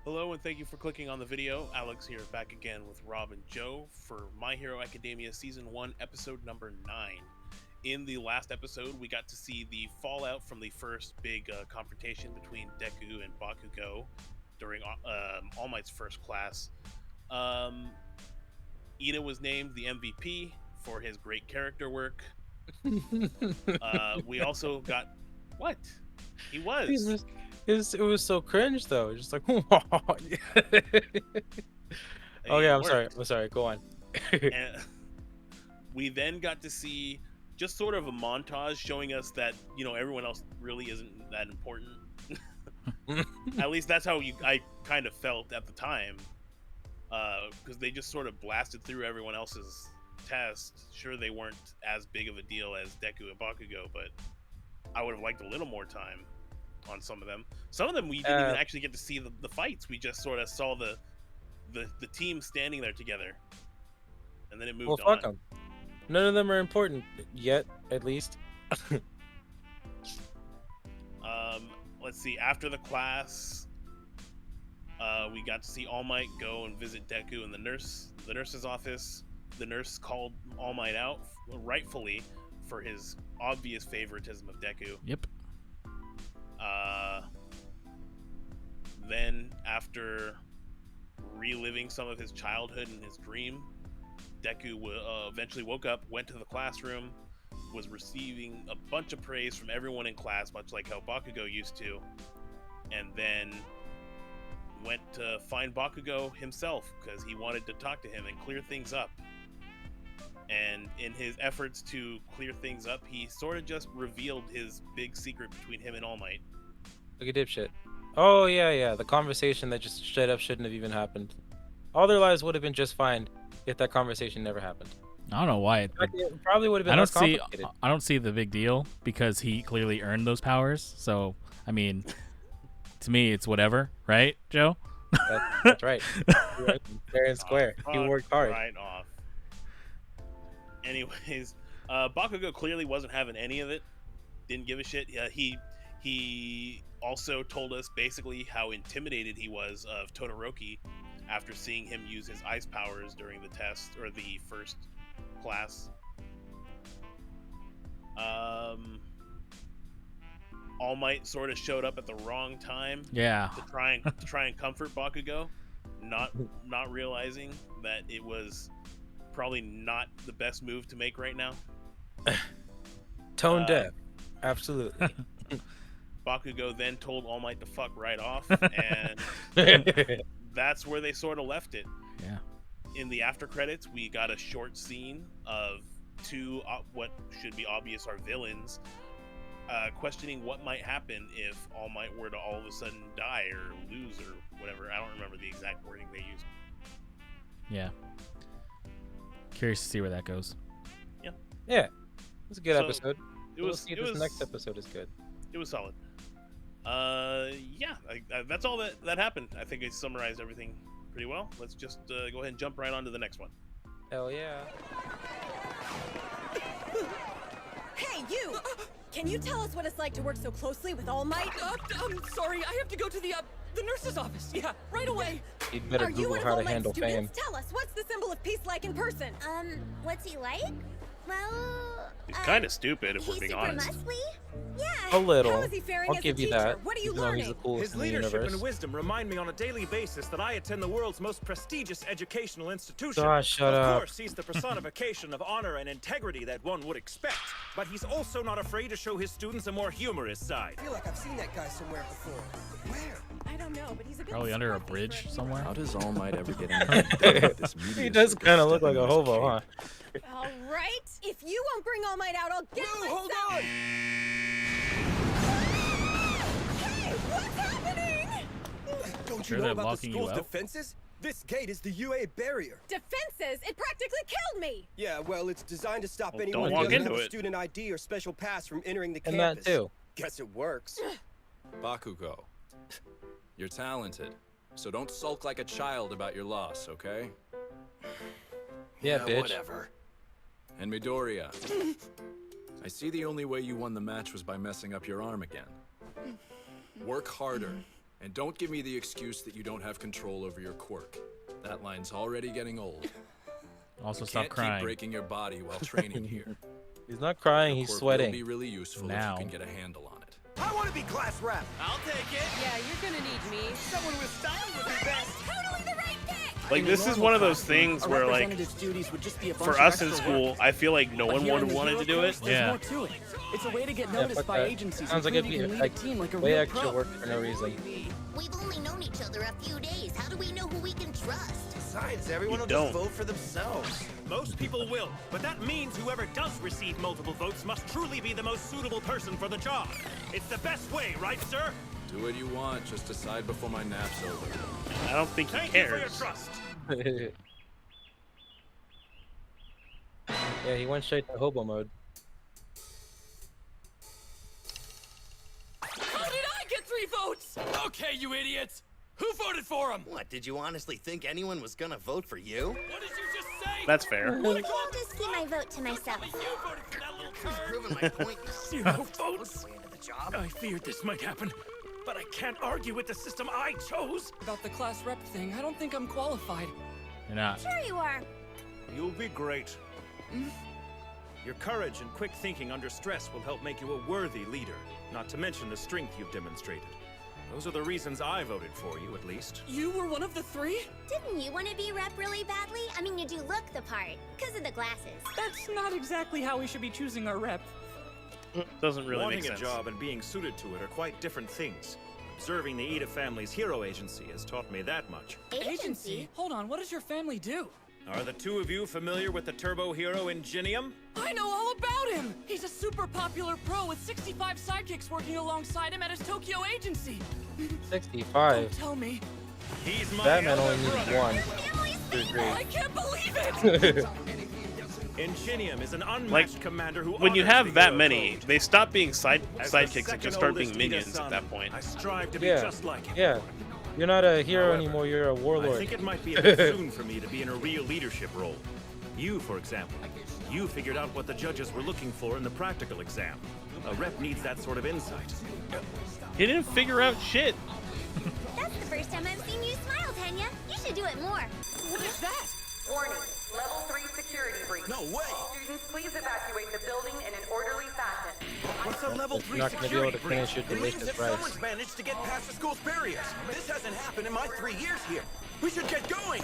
Hello and thank you for clicking on the video. Alex here, back again with Rob and Joe for My Hero Academia Season 1, Episode number 9. In the last episode, we got to see the fallout from the first big confrontation between Deku and Bakugo during All Might's first class. Um, Ida was named the MVP for his great character work. We also got... What? He was. It was so cringe though. Just like, oh It yeah, worked. I'm sorry. Go on. And we then got to see just sort of a montage showing us that everyone else really isn't that important. At least that's how I kind of felt at the time, because they just sort of blasted through everyone else's test. Sure, they weren't as big of a deal as Deku and Bakugo, but I would have liked a little more time on some of them. Some of them we didn't even actually get to see the fights. We just sort of saw the team standing there together, and then it moved Well, fuck on. them. None of them are important yet, at least. Let's see. After the class, we got to see All Might go and visit Deku in the nurse's office. The nurse called All Might out, rightfully, for his obvious favoritism of Deku. Yep. Then, after reliving some of his childhood and his dream, Deku eventually woke up, went to the classroom, was receiving a bunch of praise from everyone in class, much like how Bakugo used to, and then went to find Bakugo himself because he wanted to talk to him and clear things up. And in his efforts to clear things up, he sort of just revealed his big secret between him and All Might. Like a dipshit. Oh yeah. The conversation that just straight up shouldn't have even happened. All their lives would have been just fine if that conversation never happened. I don't know why. It probably would have been less complicated. I don't see the big deal because he clearly earned those powers. So I mean, to me, it's whatever, right, Joe? That's right. Fair and square. He worked hard. Right off. Anyways, Bakugo clearly wasn't having any of it. Didn't give a shit. He also told us basically how intimidated he was of Todoroki after seeing him use his ice powers during the test, or the first class. All Might sort of showed up at the wrong time. Yeah. To try and comfort Bakugo, not realizing that it was probably not the best move to make right now. Tone deaf. Absolutely. Bakugo then told All Might to fuck right off, and that's where they sort of left it. Yeah. In the after credits, we got a short scene of two what should be obvious are villains, questioning what might happen if All Might were to all of a sudden die or lose or whatever. I don't remember the exact wording they used. Yeah. Curious to see where that goes. Yeah. It's a good episode. We'll see if this next episode is good. It was solid. That's all that happened. I think I summarized everything pretty well. Let's just go ahead and jump right on to the next one. Hell yeah. Hey, you! Can you tell us what it's like to work so closely with All Might? I'm sorry, I have to go to the nurse's office. Yeah, right away. You'd better Are you Google one of how All to Might's handle students? fame. Tell us, what's the symbol of peace like in person? What's he like? Well, He's kind of stupid, if we're he's being super honest. muscly. Yeah. A little. How is he faring I'll as give a you teacher? that. What are you even though he's the learning? coolest His in the leadership universe. and wisdom remind me on a daily basis that I attend the world's most prestigious educational institution. Gosh, shut of up. course, he's the personification of honor and integrity that one would expect, but he's also not afraid to show his students a more humorous side. I feel like I've seen that guy somewhere before. Where? I don't know, but he's a bit Probably under a scruffy for bridge hero. somewhere. How does All Might ever get anything done with this media He does circus kind of look stepping like a on his hobo, huh? cape? All right, if you won't bring All Might out, I'll get Whoa, myself. hold on! Hey, what's happening? Don't Sure you know they're about the locking you school's out? defenses? This gate is the UA barrier. Defenses? It practically killed me. Yeah, well, it's designed to stop Well, anyone don't who walk doesn't have into a it. student ID or special pass from entering the And campus. that too. Guess it works. Bakugo, you're talented, so don't sulk like a child about your loss, okay? Yeah, bitch. Whatever. And Midoriya, I see the only way you won the match was by messing up your arm again. Work harder, And don't give me the excuse that you don't have control over your quirk. That line's already getting old. Also, You stop can't crying. keep breaking your body while training here. He's not crying, Your he's quirk sweating. will be really useful Now. if you can get a handle on it. I want to be class rep. I'll take it. Yeah, you're gonna need me. Someone with style would be best. Totally the right pick! Like, this is one of those things where, like, for us in school, I feel like no one would have wanted to do it. Yeah. More to it. It's a way to get Yeah, noticed fuck by that. agencies. Sounds like and it'd prove be you can lead a team like a way real extra pro. work for no reason. We've only known each other a few days. How do we know who we can trust? Besides, everyone You will don't. just vote for themselves. Most people will, but that means whoever does receive multiple votes must truly be the most suitable person for the job. It's the best way, right, sir? Do what you want, just decide before my nap's over. I don't think he Thank you for your cares. trust. Yeah, he went straight to hobo mode. How did I get 3 votes? Okay, you idiots! Who voted for him? What, did you honestly think anyone was gonna vote for you? What did you just say? That's fair. I'll just keep my vote to myself. You voted for that little turd. Proving my point. 0 votes. Way into the job. I feared this might happen, but I can't argue with the system I chose. About the class rep thing, I don't think I'm qualified. You're not. Sure you are. You'll be great. Your courage and quick thinking under stress will help make you a worthy leader, not to mention the strength you've demonstrated. Those are the reasons I voted for you, at least. You were one of the 3? Didn't you want to be rep really badly? I mean, you do look the part, because of the glasses. That's not exactly how we should be choosing our rep. Doesn't really Wanting make sense. a job and being suited to it are quite different things. Observing the Ida family's Hero Agency has taught me that much. Agency? Hold on, what does your family do? Are the two of you familiar with the turbo hero Ingenium? I know all about him! He's a super popular pro with 65 sidekicks working alongside him at his Tokyo agency. 65. Don't tell me. He's my Batman elder only needs brother. one. I can't believe it! Ingenium is an unmatched Like, commander who when you honors have the that hero many, code. they stop being As the sidekicks and second just start oldest being Ida minions son, at that point. I strive to be Yeah. just like him. Yeah. You're not a hero However, anymore, you're a I warlord. think it might be a bit soon for me to be in a real leadership role. You, for example, you figured out what the judges were looking for in the practical exam. A rep needs that sort of insight. He didn't figure out shit. That's the first time I've seen you smile, Tanya. You should do it more. What is that? Warning, level 3 security breach. No way! Students, please evacuate the building in an orderly fashion. What's a level You're 3 not gonna be able security to finish breach? your It means delicious that rice. someone's managed to get past the school's barriers. This hasn't happened in my 3 years here. We should get going!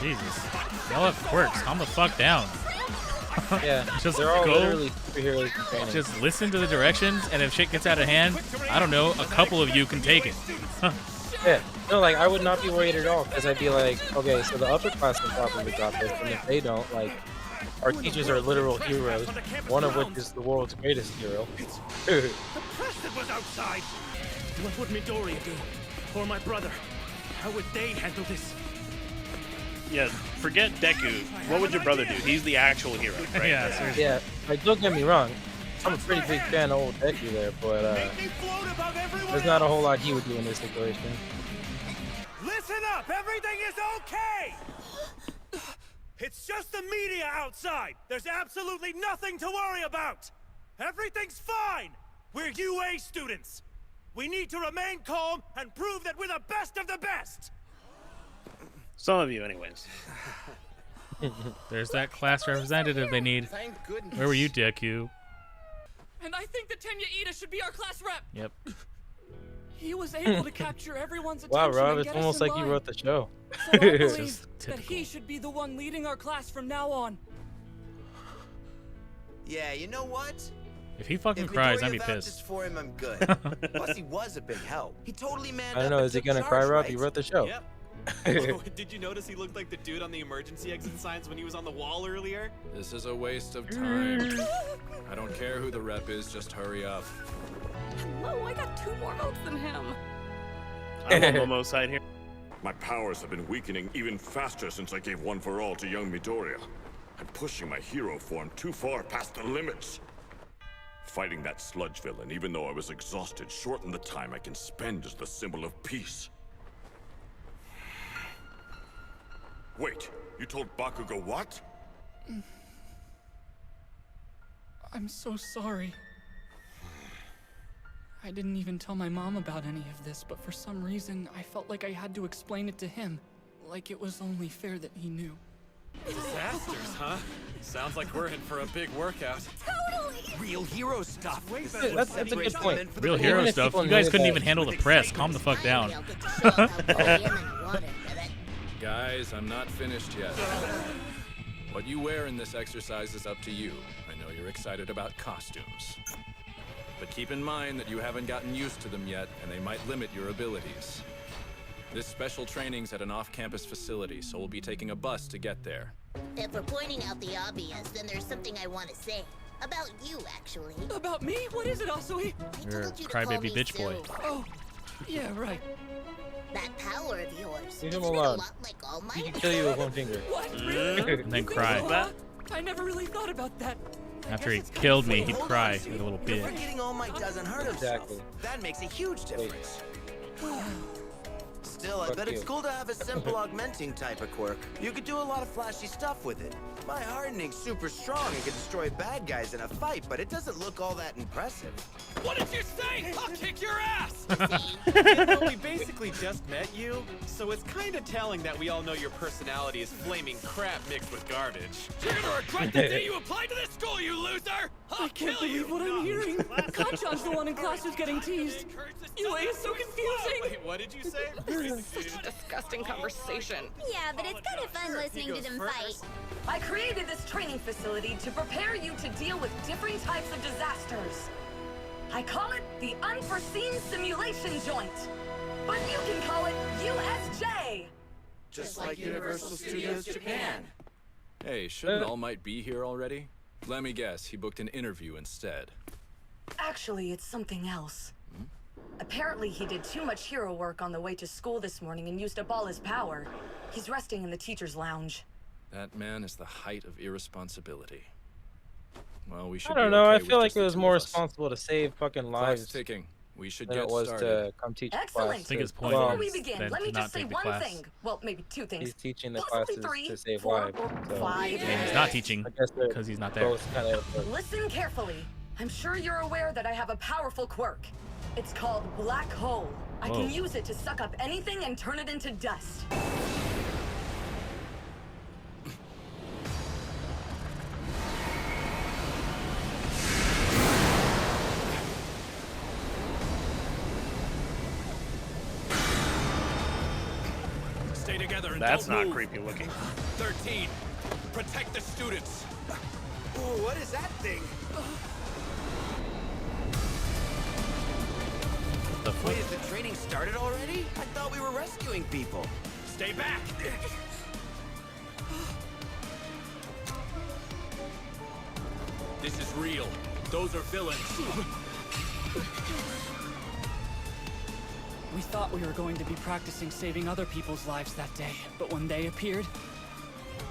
Jesus. Y'all have quirks. Calm the fuck down. Yeah, Just they're all go- literally superheroes in training. Just listen to the directions, and if shit gets out of hand, I don't know, a couple of you can take it. Yeah, no, like I would not be worried at all because I'd be like, okay, so the upperclassmen probably got this, and if they don't, like, our teachers are literal heroes, one of which is the world's greatest hero. The press that was outside! What would Midoriya do? Or my brother? How would they handle this? Yeah, forget Deku. What would your brother do? He's the actual hero, right? Yeah, seriously. Yeah, like don't get me wrong, I'm a pretty big fan of old Deku there, but Make me float above everyone there's not a else. whole lot he would do in this situation. Listen up! Everything is okay! It's just the media outside! There's absolutely nothing to worry about! Everything's fine! We're UA students! We need to remain calm and prove that we're the best of the best! Some of you, anyways. There's that class representative they need. Thank goodness. Where were you, Deku? And I think that Tenya Ida should be our class rep. Yep. He was able to capture everyone's attention Wow, Rob, and it's get us almost in like you line. wrote the show. So I believe Just that typical. he should be the one leading our class from now on. Yeah, you know what? If he fucking If cries, Midoriya I'd be vouches pissed. for him, I'm good. Plus, he was a big help. He totally manned I don't up know, and is he took gonna cry, charge, Rob? right? You wrote the show. Yep. Oh, did you notice he looked like the dude on the emergency exit signs when he was on the wall earlier? This is a waste of time. I don't care who the rep is, just hurry up. Hello, I got 2 more votes than him. I'm on Momo's side here. My powers have been weakening even faster since I gave One for All to young Midoriya. I'm pushing my hero form too far past the limits. Fighting that sludge villain, even though I was exhausted, shortened the time I can spend as the symbol of peace. Wait, you told Bakugo what? I'm so sorry. I didn't even tell my mom about any of this, but for some reason, I felt like I had to explain it to him. Like it was only fair that he knew. Disasters, huh? Sounds like we're in for a big workout. Totally! Real hero stuff. That's a good point. Real hero stuff. You guys couldn't even handle the press. Calm the fuck down. Guys, I'm not finished yet. What you wear in this exercise is up to you. I know you're excited about costumes. But keep in mind that you haven't gotten used to them yet, and they might limit your abilities. This special training's at an off-campus facility, so we'll be taking a bus to get there. If we're pointing out the obvious, then there's something I want to say. About you, actually. About me? What is it, Asui? You're a crybaby bitch boy. Oh, yeah, right. That power of yours. Leave him Isn't it a alone. lot like All He Might? can kill you with one finger. What? Really? And then You think cry. so, huh? I never really thought about that. After he killed me, he'd cry like a little You're bitch. forgetting All Might doesn't hurt himself. Exactly. That makes a huge difference. Still, I Fuck bet it's you. cool to have a simple augmenting type of quirk. You could do a lot of flashy stuff with it. My hardening's super strong and can destroy bad guys in a fight, but it doesn't look all that impressive. What did you say? I'll kick your ass! Well, we basically just met you, so it's kind of telling that we all know your personality is flaming crap mixed with garbage. You're gonna regret the day you applied to this school, you loser! I can't believe what I'm hearing. Kanchan's the one in class who's getting teased. Yue is so confusing. Wait, what did you say? Such a disgusting conversation. Yeah, but it's kind of fun listening to them fight. I created this training facility to prepare you to deal with different types of disasters. I call it the Unforeseen Simulation Joint. But you can call it USJ. Just like Universal Studios Japan. Hey, shouldn't All Might be here already? Let me guess, he booked an interview instead. Actually, it's something else. Apparently, he did too much hero work on the way to school this morning and used up all his power. He's resting in the teacher's lounge. That man is the height of irresponsibility. Well, we should I don't be know. okay I with feel like just it the was two more of us. responsible to save fucking Clock's lives ticking. We should than get it was started. to come teach the Excellent. class. I think his point Before is we begin, that let to me not just say take the one class. thing. Well, maybe two things. He's teaching the Possibly classes three, to save 4, lives. or So 5. And he's not teaching I guess they're because he's not there. both kind of. Listen carefully. I'm sure you're aware that I have a powerful quirk. It's called Black Hole. I Whoa. can use it to suck up anything and turn it into dust. Stay together and That's don't not move. creepy looking. 13. Protect the students. Ooh, what is that thing? Wait, is the training started already? I thought we were rescuing people. Stay back! This is real. Those are villains. We thought we were going to be practicing saving other people's lives that day, but when they appeared,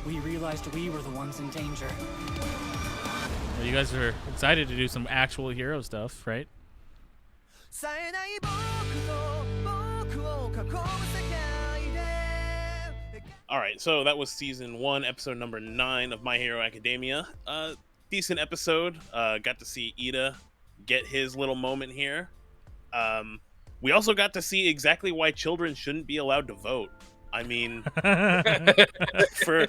we realized we were the ones in danger. Well, you guys are excited to do some actual hero stuff, right? All right, so that was season 1, episode number 9 of My Hero Academia. Decent episode. Got to see Ida get his little moment here. We also got to see exactly why children shouldn't be allowed to vote. I mean, for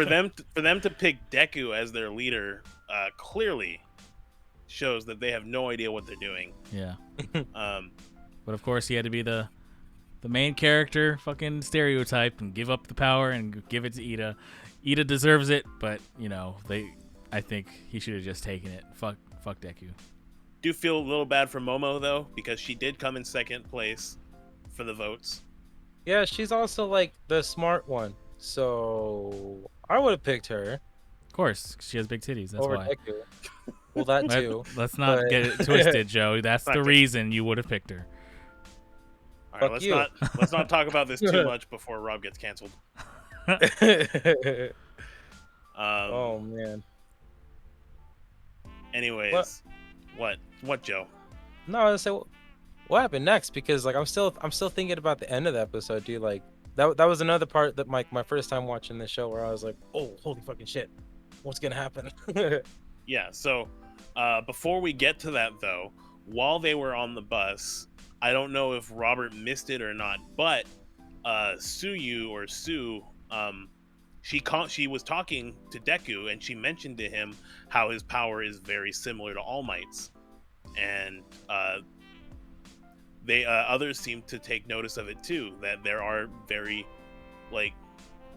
them to pick Deku as their leader clearly shows that they have no idea what they're doing. Yeah. But of course, he had to be the main character, fucking stereotype, and give up the power and give it to Ida. Ida deserves it, but you know, I think he should have just taken it. Fuck Deku. Do feel a little bad for Momo though, because she did come in second place for the votes. Yeah, she's also like the smart one, so I would have picked her. Of course, she has big titties. That's over why. Deku. Well, that too. Let's not but- get it twisted, Joe. That's the Okay. reason you would have picked her. All right, Fuck you. let's not talk about this too much before Rob gets canceled. Oh man. Anyways, what, Joe? No, I was say, what happened next? Because like I'm still thinking about the end of the episode, dude. Like that was another part that my first time watching this show where I was like, oh, holy fucking shit, what's gonna happen? Yeah. So before we get to that though, while they were on the bus, I don't know if Robert missed it or not, but Sue, she was talking to Deku, and she mentioned to him how his power is very similar to All Might's, and others seem to take notice of it too. That there are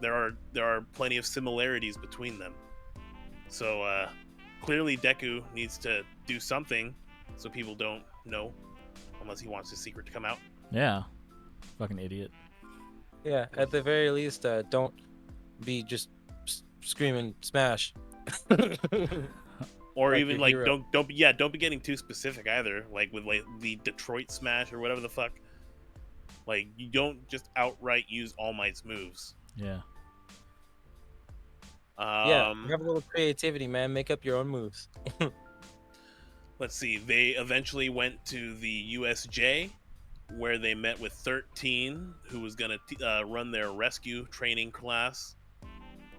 there are plenty of similarities between them. So clearly, Deku needs to do something so people don't know, unless he wants his secret to come out. Yeah, fucking idiot. Yeah, at the very least, don't be just screaming smash. Or Like even your like hero. don't be getting too specific either. Like with like the Detroit Smash or whatever the fuck. Like you don't just outright use All Might's moves. Yeah. Yeah, have a little creativity, man. Make up your own moves. Let's see. They eventually went to the USJ, where they met with 13, who was gonna run their rescue training class.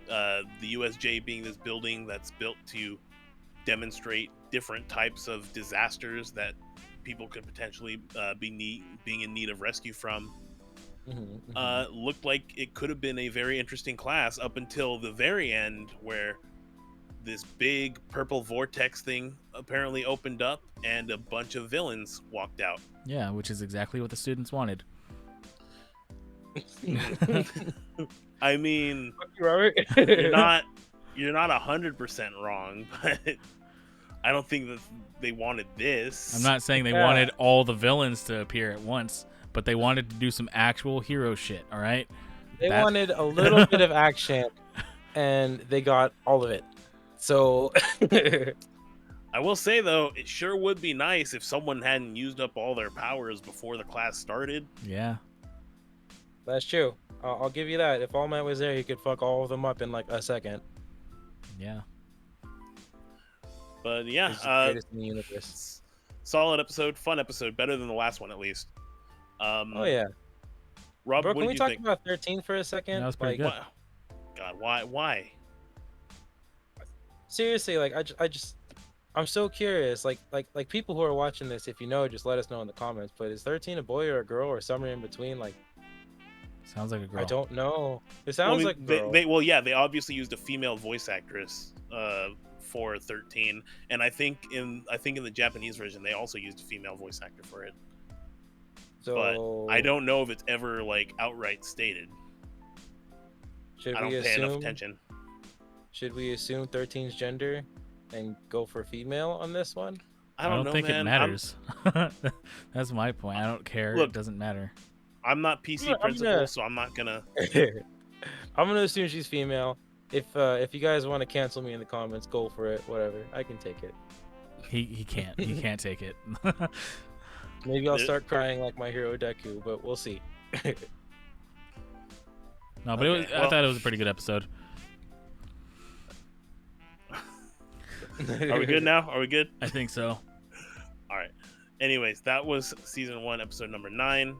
The USJ being this building that's built to demonstrate different types of disasters that people could potentially being in need of rescue from. Looked like it could have been a very interesting class up until the very end, where this big purple vortex thing apparently opened up and a bunch of villains walked out. Yeah, which is exactly what the students wanted. I mean, Robert. you're not 100% wrong, but I don't think that they wanted this. I'm not saying they wanted all the villains to appear at once, but they wanted to do some actual hero shit, all right? They wanted a little bit of action, and they got all of it. So I will say, though, it sure would be nice if someone hadn't used up all their powers before the class started. Yeah. That's true. I'll give you that. If All Might was there, he could fuck all of them up in like a second. Yeah. But yeah, He's the greatest in the universe. Solid episode, fun episode, better than the last one at least. Oh yeah. Rob, Bro, what can did we you talk think? about 13 for a second? That was pretty good. God, why? Seriously, like I'm so curious. Like people who are watching this, if you know, just let us know in the comments. But is 13 a boy or a girl or somewhere in between? Like, sounds like a girl. I don't know. It sounds like a girl. They obviously used a female voice actress for 13, and I think in the Japanese version they also used a female voice actor for it. So But I don't know if it's ever like outright stated. I don't pay enough attention. Should we assume 13's gender and go for female on this one? I don't know, think man. it matters. That's my point. I don't care. Look, it doesn't matter. I'm not PC principal, so I'm not gonna. I'm gonna assume she's female. If you guys want to cancel me in the comments, go for it. Whatever, I can take it. He can't. He can't take it. Maybe I'll start crying like my hero Deku, but we'll see. No, but I thought it was a pretty good episode. Are we good now? Are we good? I think so. All right. Anyways, that was season 1, episode number 9.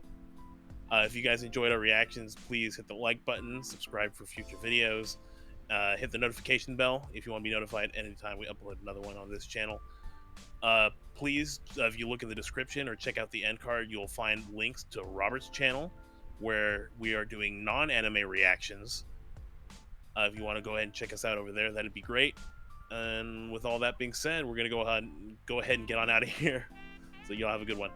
If you guys enjoyed our reactions, please hit the like button, subscribe for future videos, hit the notification bell if you want to be notified anytime we upload another one on this channel. Please, if you look in the description or check out the end card, you'll find links to Robert's channel where we are doing non-anime reactions. If you want to go ahead and check us out over there, that'd be great. And with all that being said, we're gonna go ahead and get on out of here. So y'all have a good one.